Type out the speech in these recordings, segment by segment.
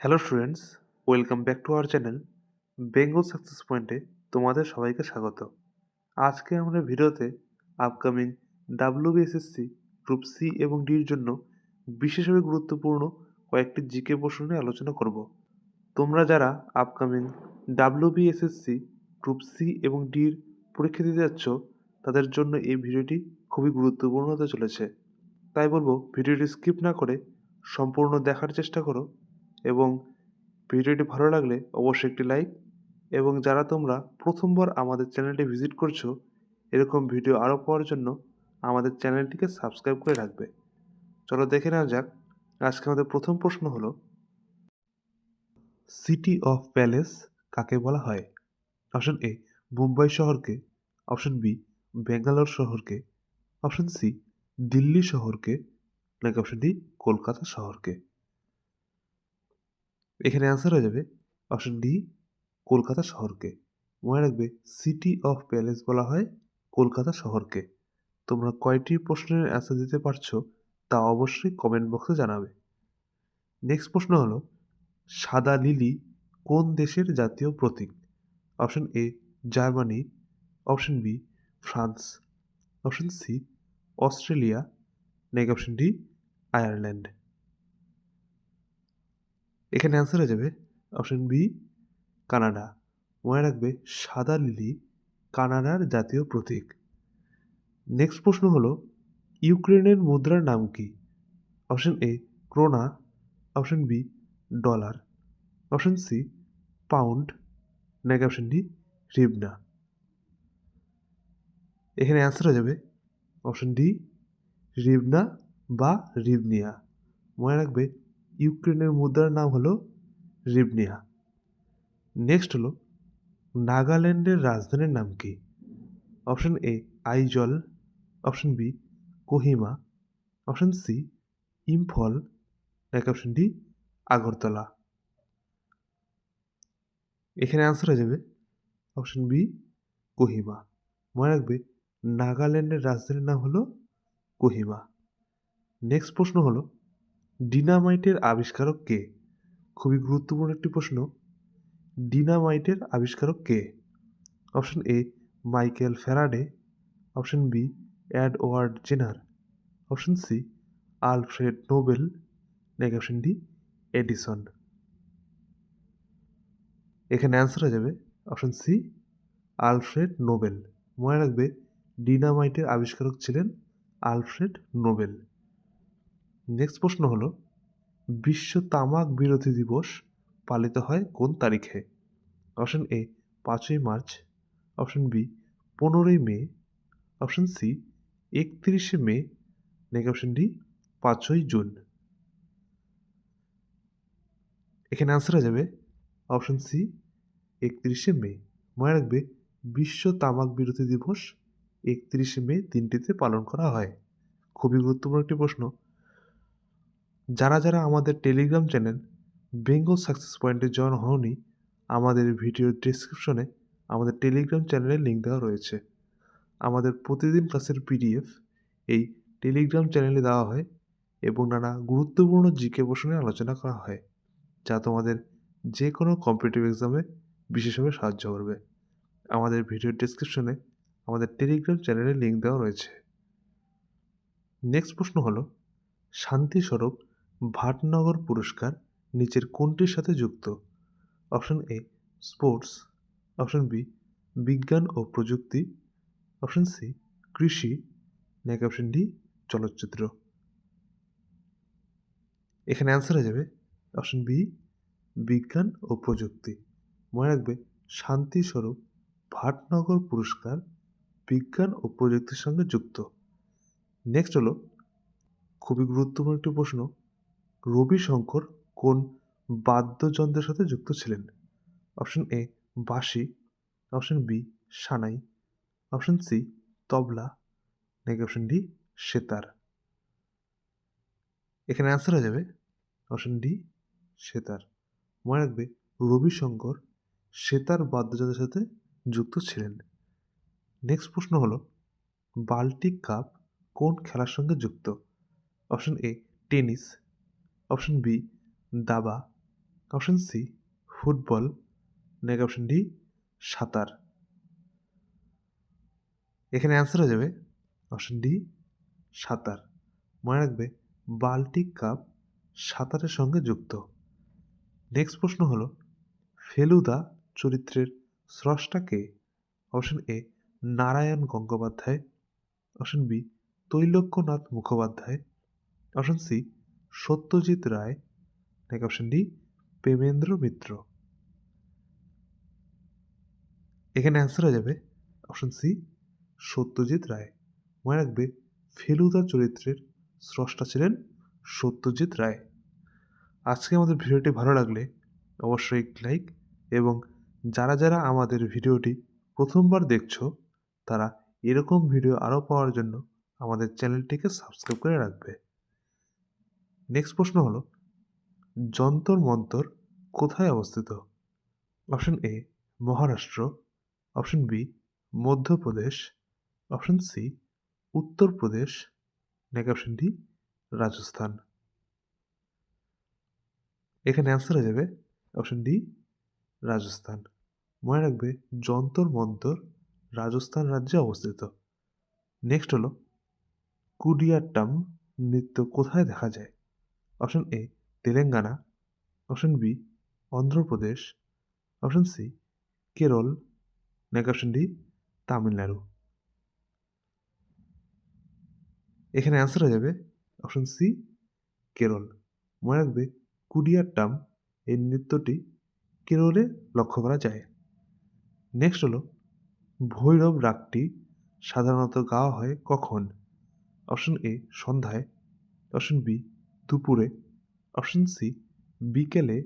Hello students, welcome back to our channel Bengal success পয়েন্টে তোমাদের সবাইকে স্বাগত। আজকে আমরা ভিডিওতে আপকামিং ডাব্লিউবিএসএসসি গ্রুপ সি এবং ডির জন্য বিশেষভাবে গুরুত্বপূর্ণ কয়েকটি জিকে প্রশ্ন নিয়ে আলোচনা করব। তোমরা যারা আপকামিং ডাব্লিউবিএসএসসি গ্রুপ সি এবং ডির পরীক্ষা দিতে যাচ্ছ তাদের জন্য এই ভিডিওটি খুবই গুরুত্বপূর্ণ হতে চলেছে। তাই বলবো ভিডিওটি স্কিপ না করে সম্পূর্ণ দেখার চেষ্টা করো এবং ভিডিওটি ভালো লাগলে অবশ্যই একটি লাইক, এবং যারা তোমরা প্রথমবার আমাদের চ্যানেলটি ভিজিট করছো এরকম ভিডিও আরও পাওয়ার জন্য আমাদের চ্যানেলটিকে সাবস্ক্রাইব করে রাখবে। চলো দেখে নেওয়া যাক। আজকে আমাদের প্রথম প্রশ্ন হলো, সিটি অফ প্যালেস কাকে বলা হয়? অপশন এ মুম্বাই শহরকে, অপশন বি ব্যাঙ্গালোর শহরকে, অপশন সি দিল্লি শহরকে, নাকি অপশন ডি কলকাতা শহরকে। এখানে অ্যান্সার হয়ে যাবে অপশন ডি কলকাতা শহরকে। মনে রাখবে সিটি অফ প্যালেস বলা হয় কলকাতা শহরকে। তোমরা কয়টি প্রশ্নের অ্যান্সার দিতে পারছো তা অবশ্যই কমেন্ট বক্সে জানাবে। নেক্সট প্রশ্ন হলো, সাদা লিলি কোন দেশের জাতীয় প্রতীক? Option A Germany, option B France, option C Australia, নাকি অপশন ডি আয়ারল্যান্ড। এখানে অ্যান্সার হয়ে যাবে অপশন বি কানাডা। মনে রাখবে সাদা লিলি কানাডার জাতীয় প্রতীক। নেক্সট প্রশ্ন হলো, ইউক্রেনের মুদ্রার নাম কি? Option A krona, option B dollar, option C pound, নাকি অপশন ডি রিবনা। এখানে অ্যান্সার হয়ে যাবে অপশন ডি রিবনা বা রিবনিয়া। মনে রাখবে ইউক্রেনের মুদ্রার নাম হলো রিবনিয়া। নেক্সট হলো, নাগাল্যান্ডের রাজধানীর নাম কি? Option A Aizawl, option B Kohima, option C Imphal, নাকি অপশন ডি আগরতলা। এখানে অ্যান্সার হয়ে যাবে অপশন বি কোহিমা। মনে রাখবে নাগাল্যান্ডের রাজধানীর নাম হলো কোহিমা। নেক্সট প্রশ্ন হলো, ডিনামাইটের আবিষ্কারক কে? খুবই গুরুত্বপূর্ণ একটি প্রশ্ন। ডিনামাইটের আবিষ্কারক কে? Option A Michael Faraday, option B Edward Jenner, option C Alfred Nobel, নাকি অপশন ডি এডিসন। এখানে অ্যান্সার হয়ে যাবে অপশন সি আলফ্রেড নোবেল। মনে রাখবে ডিনামাইটের আবিষ্কারক ছিলেন আলফ্রেড নোবেল। নেক্সট প্রশ্ন হলো, বিশ্ব তামাক বিরোধী দিবস পালিত হয় কোন তারিখে? অপশন এ 5ই মার্চ, অপশন বি 15ই মে, অপশন সি 31শে মে, নাকি অপশন ডি 5ই জুন। এখানে অ্যান্সার হয়ে যাবে অপশন সি 31শে মে। মনে রাখবে বিশ্ব তামাক বিরোধী দিবস 31শে মে দিনটিতে পালন করা হয়। খুবই গুরুত্বপূর্ণ একটি প্রশ্ন। যারা যারা আমাদের টেলিগ্রাম চ্যানেল বেঙ্গল সাকসেস পয়েন্টে জয়েন হওনি, আমাদের ভিডিও ডেসক্রিপশনে আমাদের টেলিগ্রাম চ্যানেলের লিঙ্ক দেওয়া রয়েছে। আমাদের প্রতিদিন ক্লাসের পিডিএফ এই টেলিগ্রাম চ্যানেলে দেওয়া হয় এবং নানা গুরুত্বপূর্ণ জিকে প্রশ্ন নিয়ে আলোচনা করা হয়, যা তোমাদের যে কোনো কম্পিটিটিভ এক্সামে বিশেষভাবে সাহায্য করবে। আমাদের ভিডিও ডেসক্রিপশনে আমাদের টেলিগ্রাম চ্যানেলের লিঙ্ক দেওয়া রয়েছে। নেক্সট প্রশ্ন হলো, শান্তিস্বরূপ ভাটনগর পুরস্কার নিচের কোনটির সাথে যুক্ত? Option A sports, option B বিজ্ঞান ও প্রযুক্তি, অপশন সি কৃষি, নাকি অপশন ডি চলচ্চিত্র। এখানে অ্যান্সার হয়ে যাবে অপশন বি বিজ্ঞান ও প্রযুক্তি। মনে রাখবে শান্তিস্বরূপ ভাটনগর পুরস্কার বিজ্ঞান ও প্রযুক্তির সঙ্গে যুক্ত। নেক্সট হলো, খুবই গুরুত্বপূর্ণ একটি প্রশ্ন, রবিশঙ্কর কোন বাদ্যযন্ত্রের সাথে যুক্ত ছিলেন? অপশন এ বাঁশি, অপশন বি সানাই, অপশন সি তবলা, নাকি অপশন ডি সেতার। এখানে অ্যান্সার হয়ে যাবে অপশন ডি সেতার। মনে রাখবে রবিশঙ্কর সেতার বাদ্যযন্ত্রের সাথে যুক্ত ছিলেন। নেক্সট প্রশ্ন হলো, বাল্টিক কাপ কোন খেলার সঙ্গে যুক্ত? Option A tennis, option B দাবা, অপশন সি ফুটবল, নাকি অপশন ডি সাঁতার। এখানে অ্যান্সার হয়ে যাবে অপশন ডি সাঁতার। মনে রাখবে বাল্টিক কাপ সাঁতারের সঙ্গে যুক্ত। নেক্সট প্রশ্ন হলো ফেলুদা চরিত্রের স্রষ্টা কে? Option A Narayan Gangopadhyay, option B Trailokyanath Mukhopadhyay, option C Satyajit Ray, নাকি অপশন ডি প্রেমেন্দ্র মিত্র। এখানে অ্যান্সার হয়ে যাবে অপশন সি সত্যজিৎ রায়। মনে রাখবে ফেলুদা চরিত্রের স্রষ্টা ছিলেন সত্যজিৎ রায়। আজকে আমাদের ভিডিওটি ভালো লাগলে অবশ্যই একটি লাইক, এবং যারা যারা আমাদের ভিডিওটি প্রথমবার দেখছো তারা এরকম ভিডিও আরও পাওয়ার জন্য আমাদের চ্যানেলটিকে সাবস্ক্রাইব করে রাখবে। নেক্সট প্রশ্ন হলো যন্তর মন্তর কোথায় অবস্থিত? Option A Maharashtra, option B Madhya Pradesh, option C Uttar Pradesh, নাকি অপশন ডি রাজস্থান। এখানে অ্যান্সার হয়ে যাবে অপশন ডি রাজস্থান। মনে রাখবে যন্তর মন্তর রাজস্থান রাজ্যে অবস্থিত। নেক্সট হলো কুডিয়াট্টাম নৃত্য কোথায় দেখা যায়? Option A Telangana, option B Andhra Pradesh, option C Kerala, নাকি অপশন ডি তামিলনাড়ু। এখানে অ্যান্সার হয়ে যাবে অপশন সি কেরল। মনে রাখবে কুডিয়াট্টাম এই নৃত্যটি কেরলে লক্ষ্য করা যায়। নেক্সট হলো ভৈরব রাগটি সাধারণত গাওয়া হয় কখন? অপশন এ সন্ধ্যায়, অপশন বি দুপুরে, অপশন সি বিকেলে,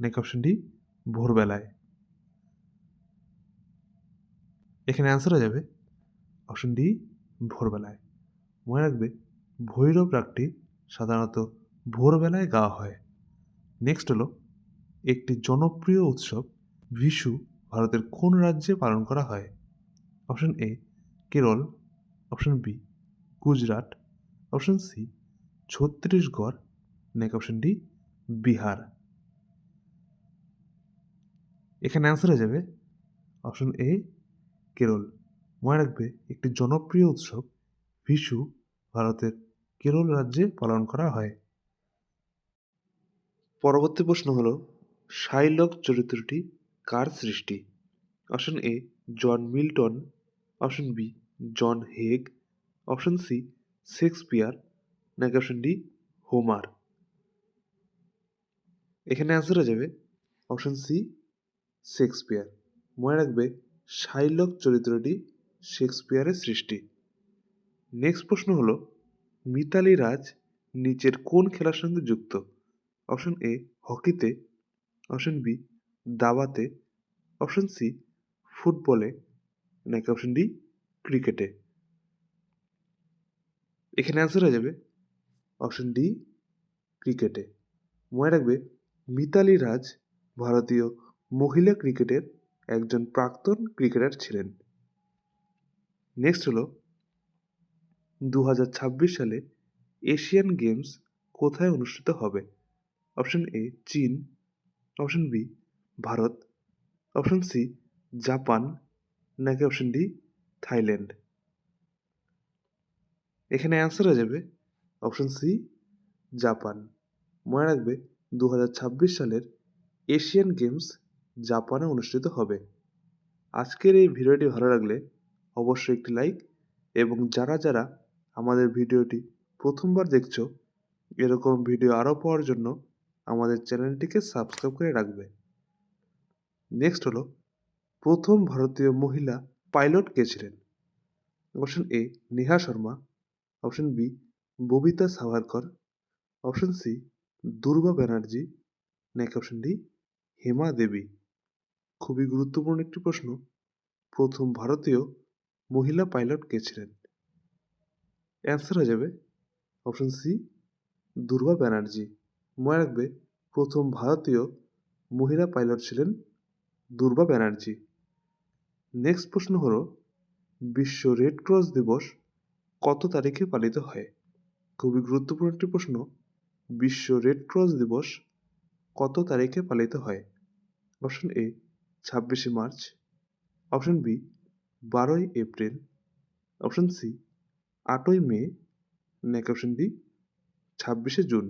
নাকি অপশন ডি ভোরবেলায়। এখানে অ্যান্সার হয়ে যাবে অপশন ডি ভোরবেলায়। মনে রাখবে ভৈরব রাগটি সাধারণত ভোরবেলায় গাওয়া হয়। নেক্সট হলো একটি জনপ্রিয় উৎসব ভিশু ভারতের কোন রাজ্যে পালন করা হয়? Option A Kerala, option B Gujarat, option C Chhattisgarh, নাকি অপশন ডি বিহার। এখানে অ্যান্সার হয়ে যাবে অপশন এ কেরল। মনে রাখবে একটি জনপ্রিয় উৎসব ভিশু ভারতের কেরল রাজ্যে পালন করা হয়। পরবর্তী প্রশ্ন হলো শাইলক চরিত্রটি কার সৃষ্টি? Option A John Milton, option B John Hague, option C Shakespeare, নাকি অপশন ডি হোমার। এখানে অ্যান্সার হয়ে যাবে অপশন সি শেক্সপিয়ার। মনে রাখবে শাইলক চরিত্রটি শেক্সপিয়ারের সৃষ্টি। নেক্সট প্রশ্ন হলো মিতালি রাজ নিচের কোন খেলার সঙ্গে যুক্ত? অপশন এ হকিতে, অপশন বি দাবাতে, অপশন সি ফুটবলে, নাকি অপশন ডি ক্রিকেটে। এখানে অ্যান্সার হয়ে যাবে অপশন ডি ক্রিকেটে। মনে রাখবে মিতালি রাজ ভারতীয় মহিলা ক্রিকেটের একজন প্রাক্তন ক্রিকেটার ছিলেন। নেক্সট হলো 2026 সালে এশিয়ান গেমস কোথায় অনুষ্ঠিত হবে? অপশন এ চীন, option B Bharat, option C Japan, নাকি অপশন ডি থাইল্যান্ড। এখানে অ্যান্সার হয়ে যাবে অপশন সি জাপান। মনে রাখবে 2026 সালের এশিয়ান গেমস জাপানে অনুষ্ঠিত হবে। আজকের এই ভিডিওটি ভালো লাগলে অবশ্যই একটি লাইক, এবং যারা যারা আমাদের ভিডিওটি প্রথমবার দেখছো এরকম ভিডিও আরও পাওয়ার জন্য আমাদের চ্যানেলটিকে সাবস্ক্রাইব করে রাখবে। নেক্সট হলো প্রথম ভারতীয় মহিলা পাইলট কে ছিলেন? Option A Neha Sharma, option B Babita Savarkar, option C Durga Banerjee, নাকি অপশন ডি হেমা দেবী। খুবই গুরুত্বপূর্ণ একটি প্রশ্ন, প্রথম ভারতীয় মহিলা পাইলট কে ছিলেন? অ্যান্সার হয়ে যাবে অপশন সি দুর্গা ব্যানার্জি। মনে রাখবে প্রথম ভারতীয় মহিলা পাইলট ছিলেন দুর্গা ব্যানার্জি। নেক্সট প্রশ্ন হলো বিশ্ব রেড ক্রস দিবস কত তারিখে পালিত হয়? খুবই গুরুত্বপূর্ণ একটি প্রশ্ন, বিশ্ব রেড ক্রস দিবস কত তারিখে পালিত হয়? অপশন এ 26শে মার্চ, অপশন বি 12ই এপ্রিল, অপশন সি 8ই মে, নাকি অপশন ডি 26শে জুন।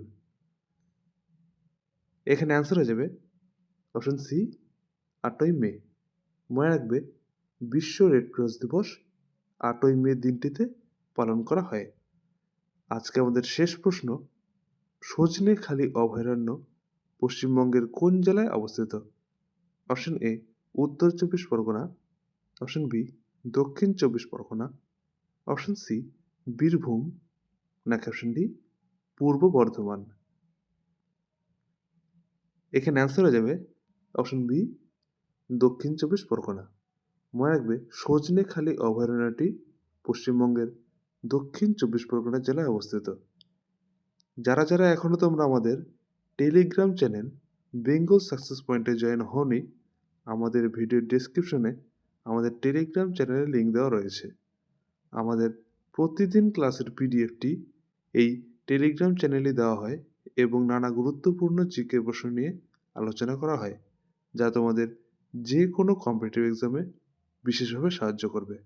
এখানে অ্যান্সার হয়ে যাবে অপশন সি 8ই মে। মনে রাখবে বিশ্ব রেড ক্রস দিবস 8ই মে দিনটিতে পালন করা হয়। আজকে আমাদের শেষ প্রশ্ন, সজনেখালি অভয়ারণ্য পশ্চিমবঙ্গের কোন জেলায় অবস্থিত? অপশন এ উত্তর চব্বিশ পরগনা, অপশন বি দক্ষিণ চব্বিশ পরগনা, অপশন সি বীরভূম, নাকি অপশন ডি পূর্ব বর্ধমান। এখানে অ্যান্সার হয়ে যাবে অপশন বি দক্ষিণ চব্বিশ পরগনা। মনে রাখবে সজনেখালি অভয়ারণ্যটি পশ্চিমবঙ্গের দক্ষিণ চব্বিশ পরগনা জেলায় অবস্থিত। যারা যারা এখনও তোমরা আমাদের টেলিগ্রাম চ্যানেল বেঙ্গল সাকসেস পয়েন্টে জয়েন হওনি, আমাদের ভিডিও ডেসক্রিপশনে আমাদের টেলিগ্রাম চ্যানেলের লিঙ্ক দেওয়া রয়েছে। আমাদের প্রতিদিন ক্লাসের পিডিএফটি এই টেলিগ্রাম চ্যানেলে দেওয়া হয় এবং নানা গুরুত্বপূর্ণ জিকে প্রশ্ন নিয়ে আলোচনা করা হয়, যা তোমাদের যে কোনো কম্পিটিটিভ এক্সামে বিশেষভাবে সাহায্য করবে।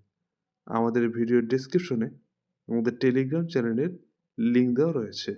আমাদের ভিডিও ডেসক্রিপশনে আমাদের টেলিগ্রাম চ্যানেলের লিঙ্ক দেওয়া রয়েছে।